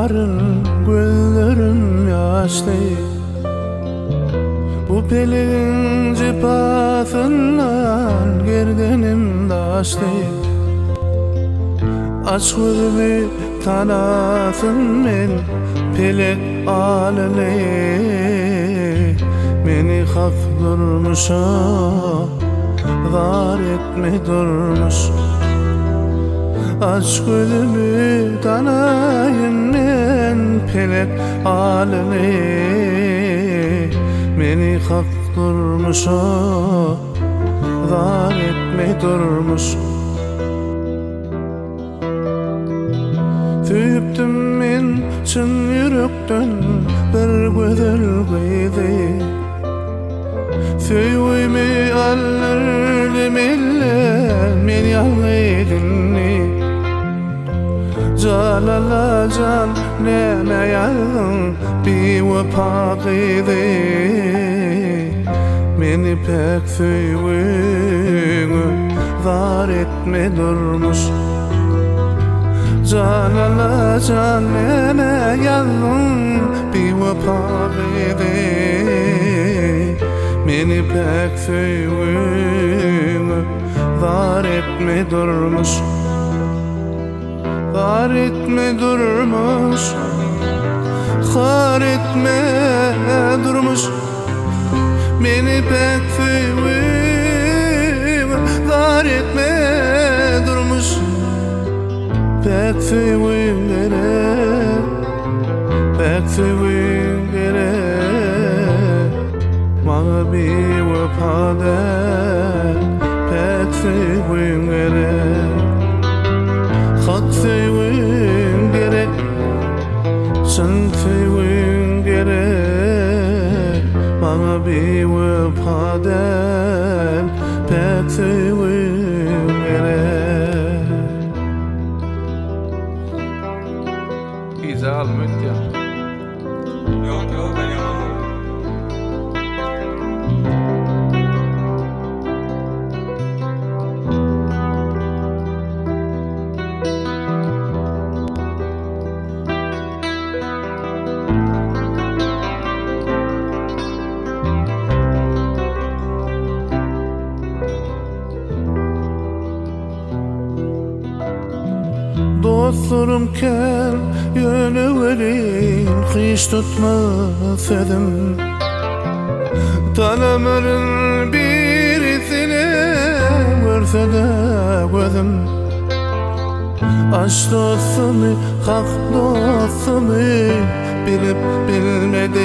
barın gözlerim yaşlı. Bu pelin cipasından gerdenim daşlı. Aç gözümü tanasın men pelek alele. Meni hak durmuşa var etme durmuş. Aç gözümü tanayın men pelek alele. Meni hak durmuşa var etme durmuş. Tüyüptüm men çın yürekten bir güzel gıydı. Söyleme alırdım eller men yalgıydınni. Canala can neme yazdın bir vefa gıydı. Meni pek söylüğünü var etme durmuş. Canala can neme yazdın bir vefa gıydı. Meni pek söylüğünü var etme durmuş. Var etme durmuş. Var etme durmuş. Meni pek söylüğünü var etme durmuş. Pek söylüğün gerek. Pek söylüğün gerek. Bana bir vefadan pek sevgin gerek. Hak sevgin gerek. Sen sevgin gerek. Bana bir vefadan pek sevgin gerek. İza almak ya. Yok ben yapamam. Dostlarım kel yönü verin hiç tutmaz edim. Tanımarın birisini görse de gözüm. Aşk dostumu, hak dostumu bilip bilmedin.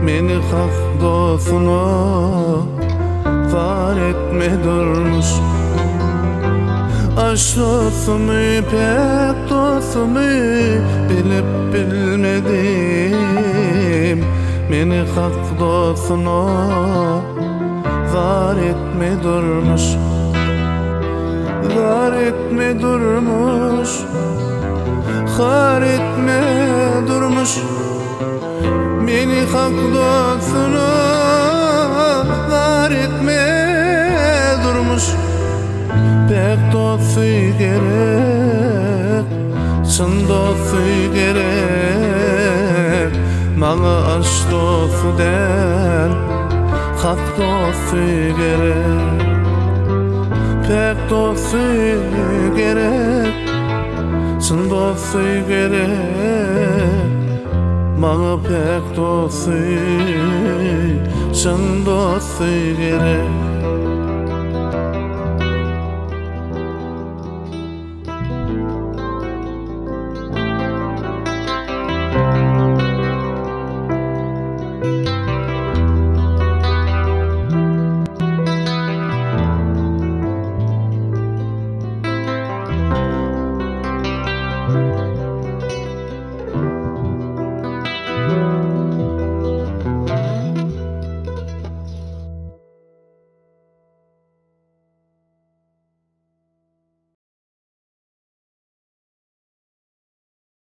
Meni hak dostuna var etme durmuş. Aşk dostumu, pek dostumu bilip bilmedim. Meni hak dostuna var etme durmuş. Var etme durmuş. Var etme durmuş. Meni hak dostuna var etme durmuş. Pek dostu gerek, çın dostu gerek. Bana aşk dostu der, hak dostu gerek. Pek dostu gerek, çın dostu gerek. Bana pek dostu, çın dostu gerek.